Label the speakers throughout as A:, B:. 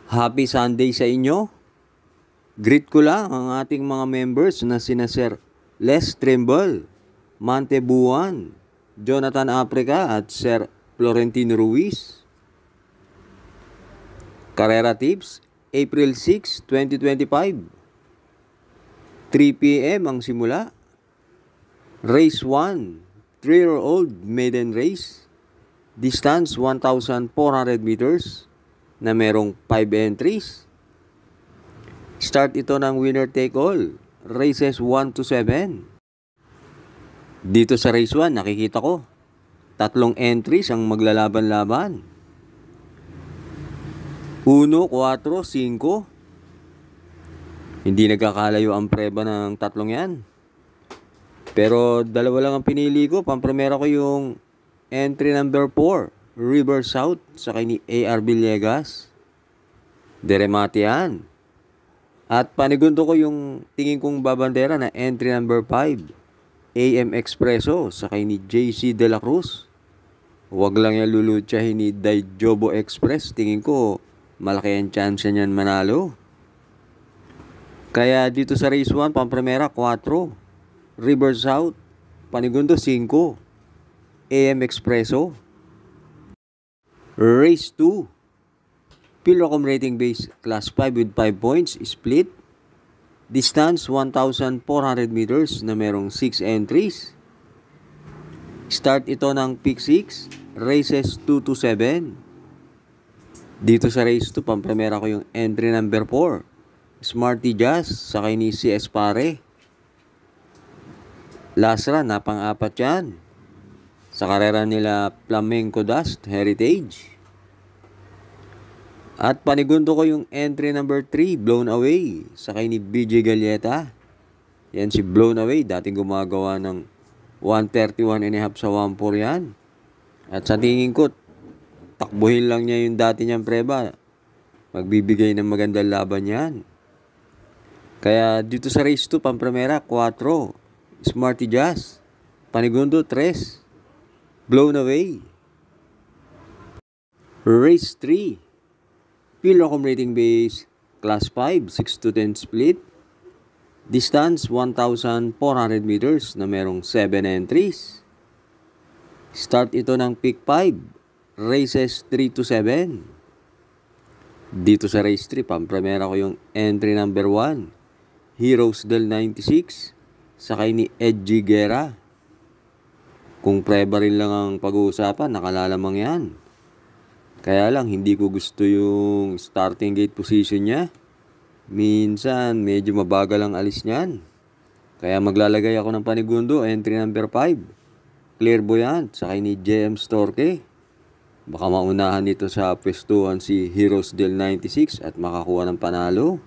A: Happy Sunday sa inyo. Greet ko lang ang ating mga members na sina Sir Les Trimble, Mantebuan, Jonathan Africa at Sir Florentino Ruiz. Carrera Tips, April 6, 2025. 3 p.m. ang simula. Race 1, 3-year-old maiden race. Distance 1,400 meters na merong 5 entries. Start ito ng winner take all, races 1 to 7. Dito sa race 1, nakikita ko, 3 entries ang maglalaban-laban. 1, 4, 5. Hindi nagkakalayo ang preba ng 3 yan. Pero 2 lang ang pinili ko. Pampremera ko yung entry number 4. River South sa ni A.R. Villegas. Deremate yan. At panigundo ko yung tingin kong babandera na entry number 5. AM Expresso sa ni JC De La Cruz. Huwag lang yan lulutsahin ni Daijobo Express. Tingin ko malaki ang chance niyan manalo. Kaya dito sa race 1, pampremera 4. River South. Panigundo 5. AM Expresso. Race 2. Pilocom rating base class 5 with 5 points, split. Distance 1,400 meters na merong 6 entries. Start ito ng pick 6, races 2 to 7. Dito sa race 2, pampremera ko yung entry number 4. Smarty Jazz sa ni CS Pare. Last run, napang-4 yan. Sa karera nila Flamenco Dust Heritage. At panigundo ko yung entry number 3, Blown Away, sa ni BJ Galleta. Yan si Blown Away, dating gumagawa ng 131.5 sa 1.4 yan. At sa tingin ko, takbuhin lang niya yung dati niyang preba. Magbibigay ng magandang laban yan. Kaya dito sa race 2, pampremera, 4, Smarty Jazz. Panigundo, 3. Blown Away. Race 3. Pilocom rating base class 5, 6 to 10 split. Distance 1,400 meters na merong 7 entries. Start ito ng pick 5. Races 3 to 7. Dito sa race 3, pampremera ko yung entry number 1. Heroes del 96 sa ni Edgy Guerra. Kung preba rin lang ang pag-uusapan, nakalalamang yan. Kaya lang, hindi ko gusto yung starting gate position niya. Minsan, medyo mabagal ang alis niyan. Kaya maglalagay ako ng panigundo, entry number 5. Clairvoyant sa ni JM Storke. Baka maunahan nito sa pwestuhan si Heroes del 96 at makakuha ng panalo.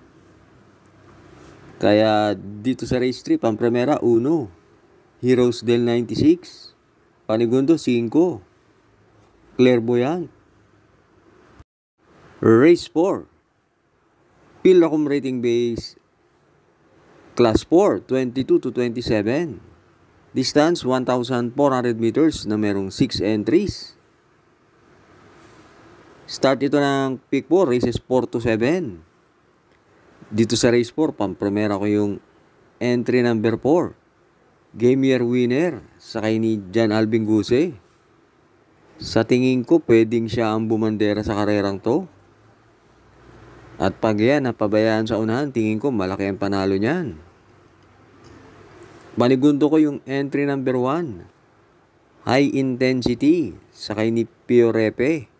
A: Kaya dito sa race 3, pampremera 1. Heroes del 96. Panigundo 5. Clairvoyant. Race 4. Pilocom rating base class 4, 22 to 27. Distance 1,400 meters na merong 6 entries. Start ito ng pick 4, races 4 to 7. Dito sa race 4, pampremera ko yung entry number 4. Game year winner sa ni Jan Alvin Guse. Sa tingin ko, pwedeng siya ang bumandera sa karerang to. At pag yan, napabayaan sa unahan, tingin ko malaki ang panalo niyan. Panigundo ko yung entry number 1. High Intensity sa ni Pio Repe.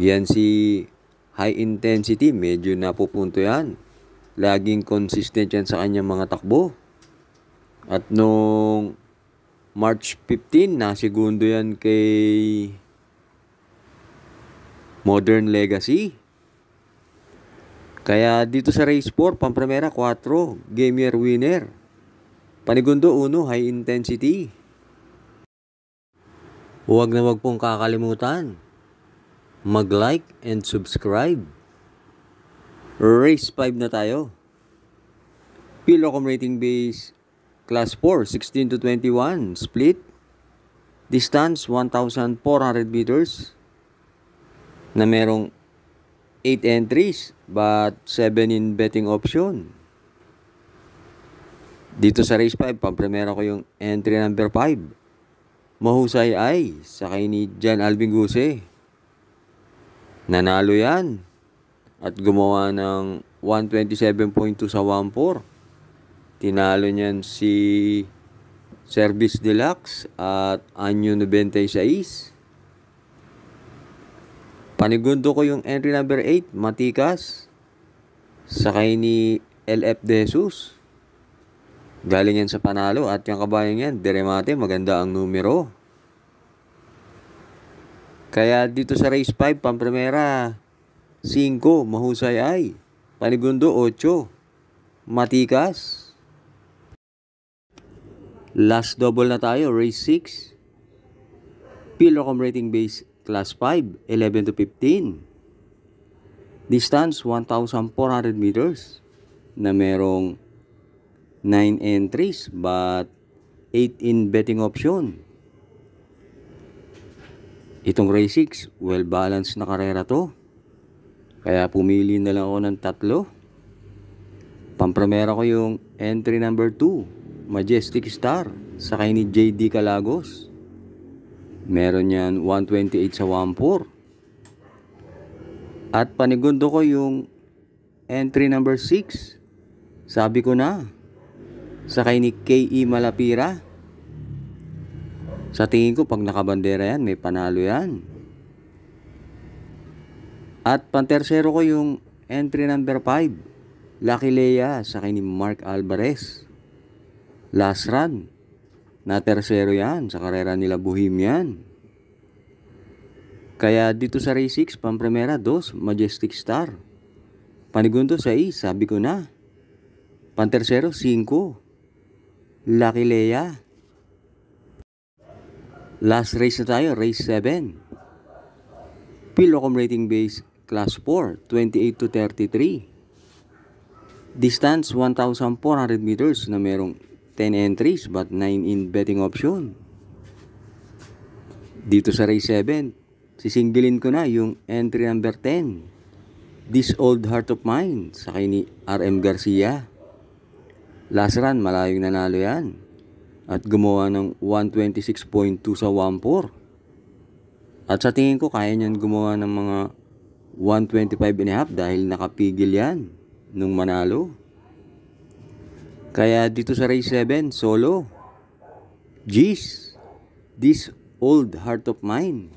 A: Yan si High Intensity, medyo napupunto yan. Laging consistent yan sa kanyang mga takbo. At nung March 15, nasigundo yan kay Modern Legacy. Kaya dito sa race 4, pampremera 4, game year winner. Panigundo 1, high intensity. Huwag na huwag pong kakalimutan mag-like and subscribe. Race 5 na tayo. Pilocom rating base class 4, 16 to 21, split. Distance 1,400 meters na merong 8 entries but 7 in betting option. Dito sa race 5, pampremera ko yung entry number 5. Mahusay ay sakay ni Jan Alvin Guse. Nanalo yan at gumawa ng 127.2 sa 1-4. Tinalo niyan si Service Deluxe at Anyo 96. Panigundo ko yung entry number 8, Matikas. Sakay ni LF De Jesus. Galing yan sa panalo at yung kabayan yan, Deremate, maganda ang numero. Kaya dito sa race 5, pampremera, 5, mahusay ay. Panigundo, 8, Matikas. Last double na tayo, race 6. Pilocom rating base, class 5, 11 to 15. Distance, 1,400 meters na merong 9 entries but 8 in betting option. Itong race 6, well-balanced na karera to. Kaya pumili na lang ako ng 3. Pampremera ko yung entry number 2, Majestic Star, sakay ni JD Calagos. Meron yan 128 sa 1-4. At panigundo ko yung entry number 6. Sabi ko na, sakay ni K.E. Malapira. Sa tingin ko, pag nakabandera yan, may panalo yan. At pantersero ko yung entry number 5, Lucky Leia, sakay ni Mark Alvarez. Last run, na tersero yan sa karera nila Bohemian. Kaya dito sa race 6, pampremera 2, Majestic Star. Panigundo 6, sabi ko na. Pantersero 5, Lucky Leia. Last race na tayo, race 7. Pilocom rating base, class 4, 28 to 33. Distance, 1,400 meters na merong 10 entries but 9 in betting option. Dito sa race 7, sisinggilin ko na yung entry number 10. This Old Heart of Mine, sakay ni RM Garcia. Last run, malayong nanalo yan. At gumawa ng 126.2 sa 1-4. At sa tingin ko, kaya niyan gumawa ng mga 125.5 dahil nakapigil yan nung manalo. Kaya dito sa race 7, solo, G's, This Old Heart of Mine.